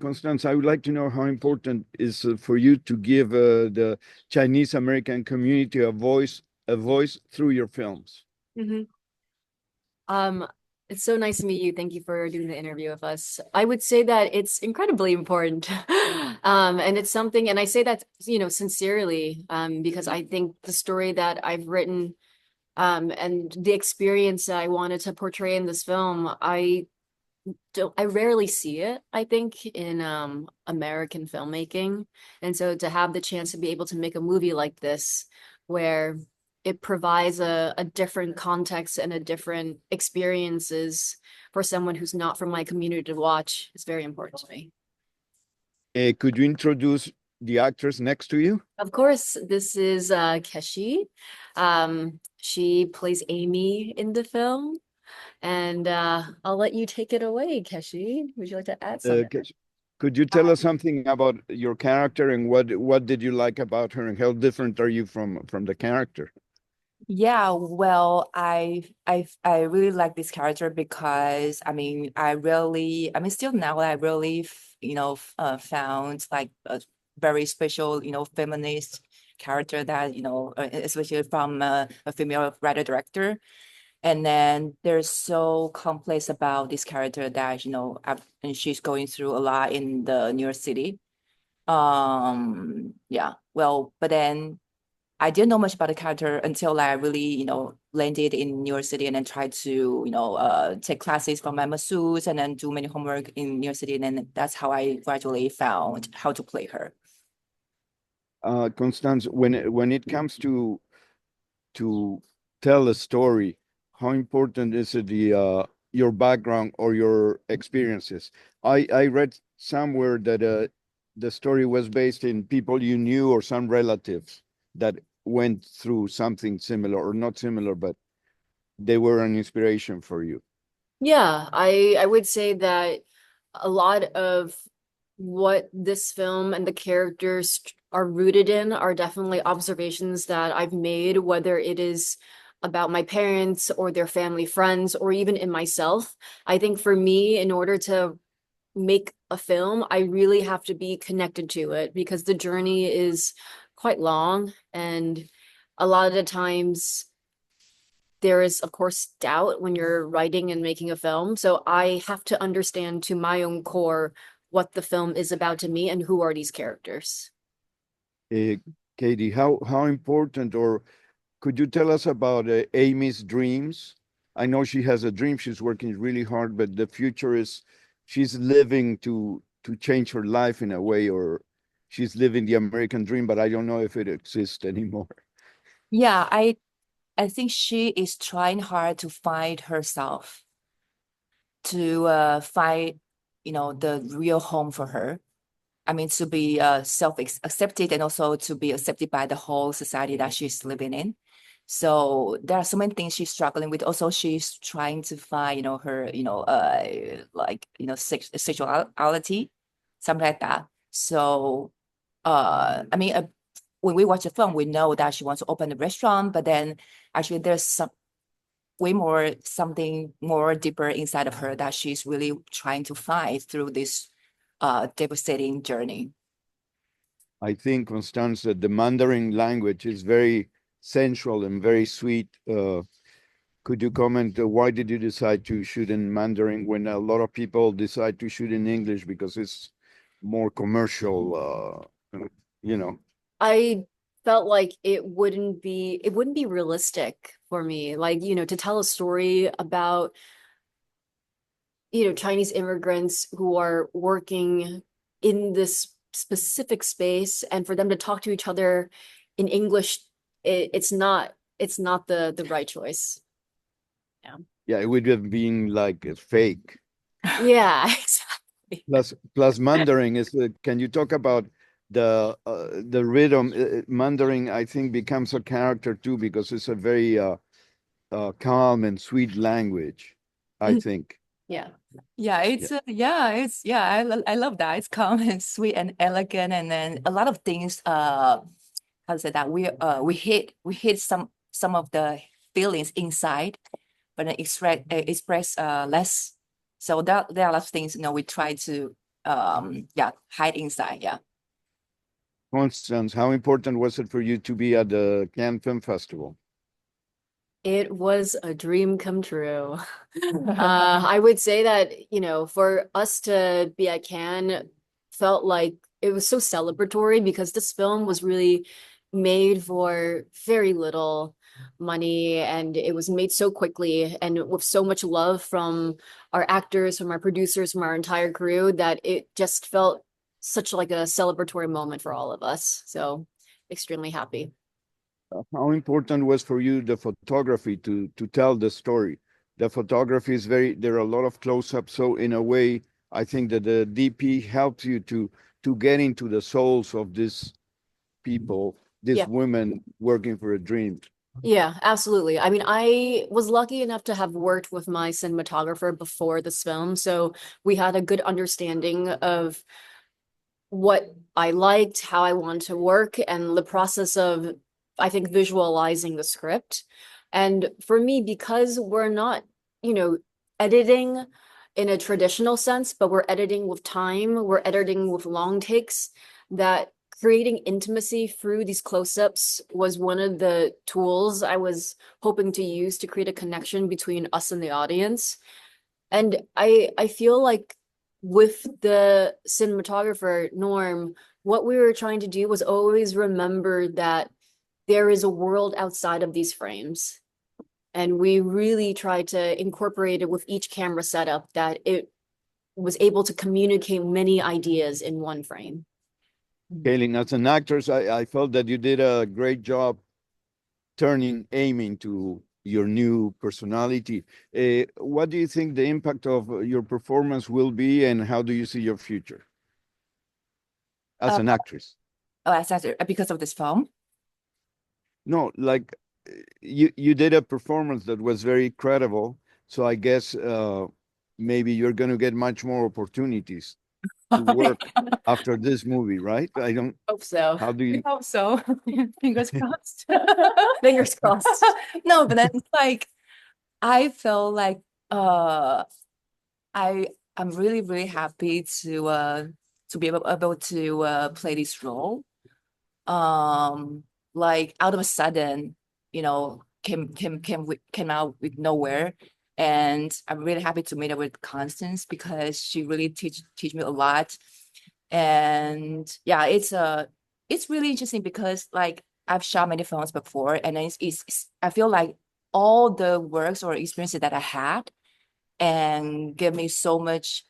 Constance, I would like to know how important is for you to give the Chinese American community a voice through your films. Mhm. Um, it's so nice to meet you. Thank you for doing the interview with us. I would say that it's incredibly important. And it's something, and I say that, sincerely, because I think the story that I've written, and the experience that I wanted to portray in this film, I rarely see it, I think, in American filmmaking. And so to have the chance to be able to make a movie like this, where it provides a different context and a different experiences for someone who's not from my community to watch, is very important to me. Could you introduce the actors next to you? Of course, this is Keshi. She plays Amy in the film. And I'll let you take it away, Keshi. Would you like to add something? Could you tell us something about your character and what did you like about her and how different are you from the character? Yeah, well, I really like this character because still now I really found like a very special feminist character that especially from a female writer director. And then there's so complex about this character that and she's going through a lot in the New York City. Yeah, well, but then I didn't know much about the character until I really, landed in New York City and then tried to, take classes from my masseuse and then do many homework in New York City. And then that's how I gradually found how to play her. Constance, when it comes to tell a story, how important is it your background or your experiences? I read somewhere that the story was based in people you knew or some relatives that went through something similar or not similar, but they were an inspiration for you. Yeah, I would say that a lot of what this film and the characters are rooted in are definitely observations that I've made, whether it is about my parents or their family friends or even in myself. I think for me, in order to make a film, I really have to be connected to it because the journey is quite long, and a lot of the times there is, of course, doubt when you're writing and making a film. So I have to understand to my own core what the film is about to me and who are these characters. Uh, Katie, how important, or could you tell us about Amy's dreams? I know she has a dream, she's working really hard, but the future is she's living to change her life in a way, or she's living the American dream, but I don't know if it exists anymore. Yeah, I think she is trying hard to find herself, to find, the real home for her. I mean, to be self-accepted and also to be accepted by the whole society that she's living in. So there are so many things she's struggling with. Also, she's trying to find, her, sexuality, something like that. So, when we watch the film, we know that she wants to open a restaurant, but then actually there's something more deeper inside of her that she's really trying to find through this devastating journey. I think, Constance, that the Mandarin language is very sensual and very sweet. Could you comment, why did you decide to shoot in Mandarin when a lot of people decide to shoot in English because it's more commercial, you know? I felt like it wouldn't be realistic for me. Like, to tell a story about, Chinese immigrants who are working in this specific space and for them to talk to each other in English, it's not the right choice. Yeah. Yeah, it would have been like a fake. Yeah, exactly. Plus Mandarin is, can you talk about the rhythm? Mandarin, I think, becomes a character too because it's a very calm and sweet language, I think. Yeah. Yeah, Yeah. I love that. It's calm and sweet and elegant, and then a lot of things. How to say that we hit some of the feelings inside, but then express less. So there are a lot of things we try to hide inside. Yeah. Constance, how important was it for you to be at the Cannes Film Festival? It was a dream come true. I would say that, for us to be at Cannes felt like it was so celebratory because this film was really made for very little money and it was made so quickly and with so much love from our actors, from our producers, from our entire crew that it just felt such like a celebratory moment for all of us. So extremely happy. How important was for you the photography to tell the story? The photography is there are a lot of close-ups, so in a way, I think that the DP helps you to get into the souls of these people, these Yeah. women working for a dream. Yeah, absolutely. I mean, I was lucky enough to have worked with my cinematographer before this film, so we had a good understanding of what I liked, how I wanted to work, and the process of, I think, visualizing the script. And for me, because we're not, editing in a traditional sense, but we're editing with time, we're editing with long takes, that creating intimacy through these close-ups was one of the tools I was hoping to use to create a connection between us and the audience. And I feel like with the cinematographer Norm, what we were trying to do was always remember that there is a world outside of these frames. And we really tried to incorporate it with each camera setup that it was able to communicate many ideas in one frame. Kaylin, as an actress, I felt that you did a great job turning aim into your new personality. What do you think the impact of your performance will be, and how do you see your future as Uh, an actress? Because of this film. No, like you did a performance that was very credible, so I guess maybe you're going to get much more opportunities to work after this movie, right? I don't. Hope so. How do you? Hope so. Fingers crossed. Fingers crossed. No, but then like I felt like I'm really, really happy to be able to play this role. Like out of a sudden, came out with nowhere. And I'm really happy to meet up with Constance because she really teach me a lot. And yeah, it's really interesting because like I've shot many films before, and then I feel like all the works or experiences that I had and give me so much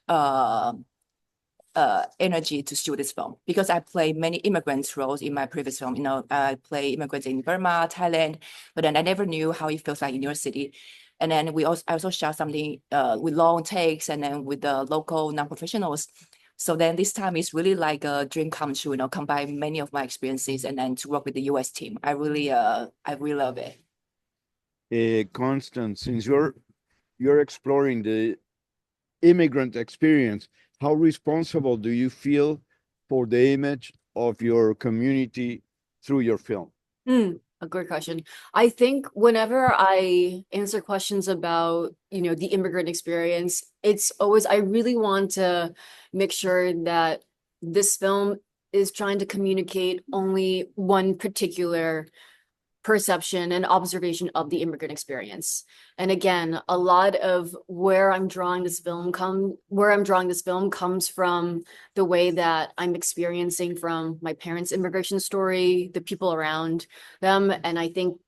energy to shoot this film because I play many immigrants roles in my previous film. I play immigrants in Burma, Thailand, but then I never knew how it feels like in your city. And then I also shot something with long takes and then with the local non-professionals. So then this time it's really like a dream come true, combine many of my experiences and then to work with the US team. I really love it. Constance, since you're exploring the immigrant experience, how responsible do you feel for the image of your community through your film? A great question. I think whenever I answer questions about, the immigrant experience, it's always, I really want to make sure that this film is trying to communicate only one particular perception and observation of the immigrant experience. And again, a lot of where I'm drawing this film comes from the way that I'm experiencing from my parents' immigration story, the people around them. And I think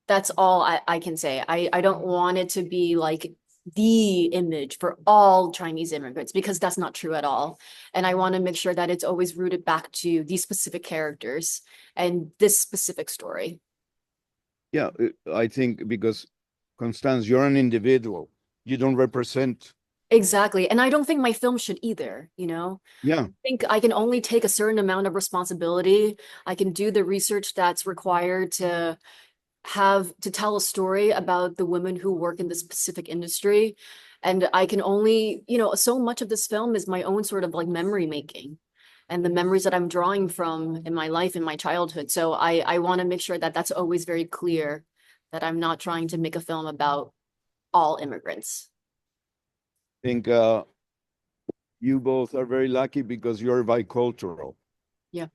that's all I can say. I don't want it to be like the image for all Chinese immigrants because that's not true at all. And I want to make sure that it's always rooted back to these specific characters and this specific story. Yeah, I think because Constance, you're an individual. You don't represent. Exactly. And I don't think my film should either, Yeah, I think I can only take a certain amount of responsibility. I can do the research that's required to tell a story about the women who work in this specific industry. And I can only, so much of this film is my own sort of like memory making and the memories that I'm drawing from in my life, in my childhood. So I want to make sure that that's always very clear that I'm not trying to make a film about all immigrants. I think you both are very lucky because you're bicultural. Yeah.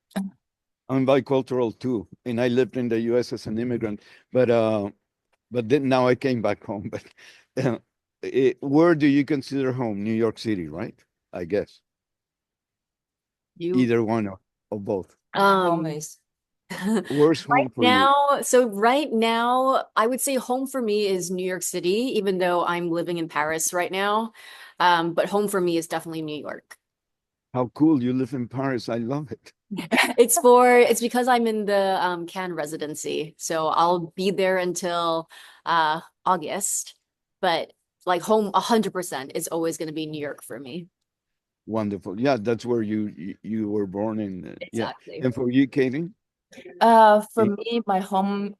I'm bicultural too, and I lived in the U.S. as an immigrant, but then now I came back home. But where do you consider home? New York City, right? I guess You either one or both. home Um, is Where's home for you? right now, I would say home for me is New York City, even though I'm living in Paris right now. But home for me is definitely New York. How cool you live in Paris. I love it. It's because I'm in the Cannes residency. So I'll be there until August. But like home 100% is always going to be New York for me. Wonderful. Yeah, that's where you were born in. Yeah. Exactly. And for you, Katie? For me, my home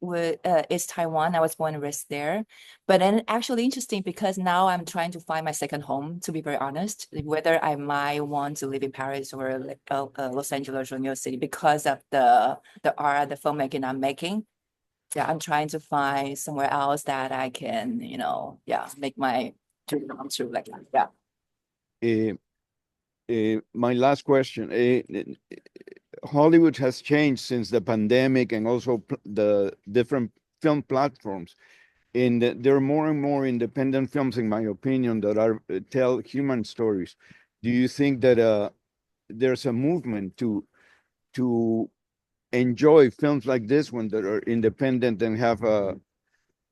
is Taiwan. I was born and raised there. But then actually interesting because now I'm trying to find my second home, to be very honest, whether I might want to live in Paris or like Los Angeles or New York City because of the art, the filmmaking I'm making. Yeah, I'm trying to find somewhere else that I can, make my dream come true like that. Yeah. Uh, my last question. Hollywood has changed since the pandemic and also the different film platforms. And there are more and more independent films, in my opinion, that are tell human stories. Do you think that there's a movement to enjoy films like this one that are independent and have a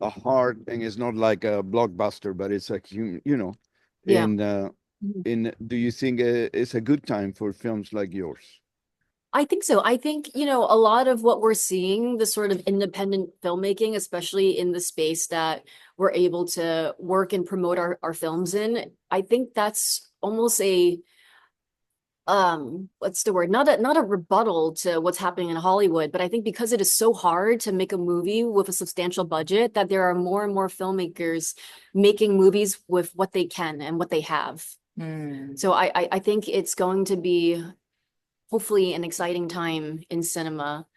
heart and it's not like a blockbuster, but it's a human, Yeah. and Mhm. do you think it's a good time for films like yours? I think so. I think, a lot of what we're seeing, the sort of independent filmmaking, especially in the space that we're able to work and promote our films in, I think that's almost what's the word? Not a rebuttal to what's happening in Hollywood, but I think because it is so hard to make a movie with a substantial budget, that there are more and more filmmakers making movies with what they can and what they have. Mm. So I think it's going to be hopefully an exciting time in cinema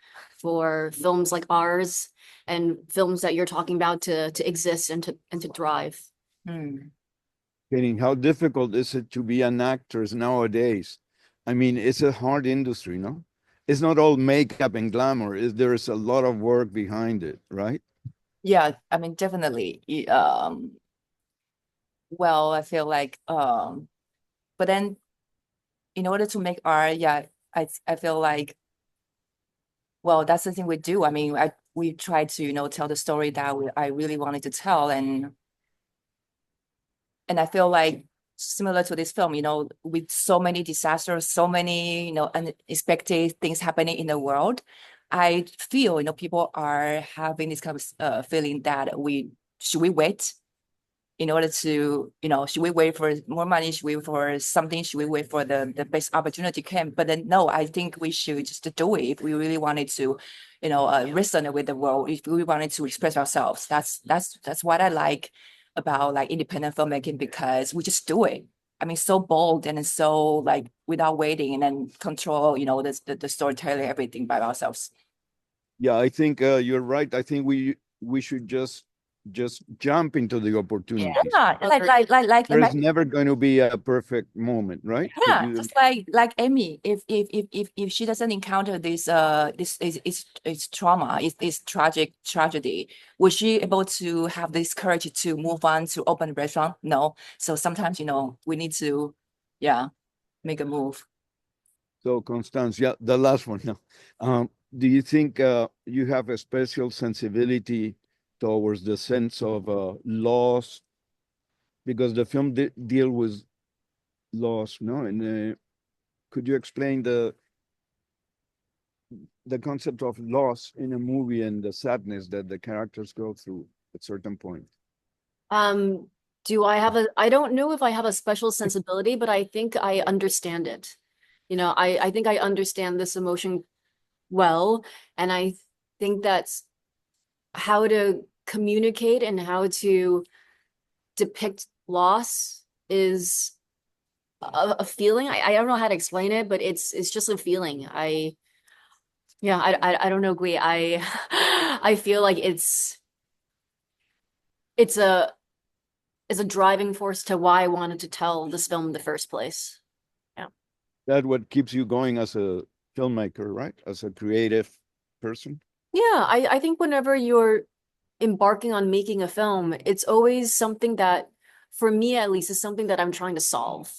for films like ours and films that you're talking about to exist and to thrive. Mm. Meaning, how difficult is it to be an actor nowadays? I mean, it's a hard industry, no? It's not all makeup and glamour. There's a lot of work behind it, right? Yeah, I mean, definitely. Well, I feel like, but then in order to make art, yeah, I feel like, well, that's the thing we do. I mean, we try to, tell the story that I really wanted to tell, and I feel like similar to this film, with so many disasters, so many, unexpected things happening in the world, I feel, people are having this kind of feeling that should we wait in order to, should we wait for more money? Should we wait for something? Should we wait for the best opportunity came? But then no, I think we should just do it if we really wanted to, resonate with the world. If we wanted to express ourselves, that's what I like about like independent filmmaking because we just do it. I mean, so bold and so like without waiting and then control, the storytelling, everything by ourselves. Yeah, I think you're right. I think we should just jump into the opportunities. Yeah, like There's never going to be a perfect moment, right? Could yeah, you? just like Amy, if she doesn't encounter this is trauma, is tragedy, was she able to have this courage to move on to open a restaurant? No. So sometimes, we need to, yeah, make a move. So, Constance, yeah, the last one now. Do you think you have a special sensibility towards the sense of loss? Because the film deal with loss, no? And could you explain the concept of loss in a movie and the sadness that the characters go through at certain point? Um, I don't know if I have a special sensibility, but I think I understand it. I think I understand this emotion well, and I think that's how to communicate and how to depict loss is a feeling. I don't know how to explain it, but it's just a feeling. I don't know, Gui. I feel like it's a it's a driving force to why I wanted to tell this film in the first place. That what keeps you going as a filmmaker, right? As a creative person. Yeah, I think whenever you're embarking on making a film, it's always something that, for me at least, is something that I'm trying to solve.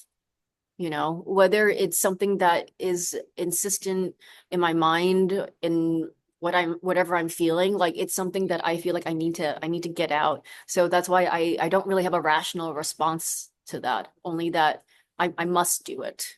You know, whether it's something that is insistent in my mind, in whatever I'm feeling, like it's something that I feel like I need to get out. So that's why I don't really have a rational response to that, only that I must do it.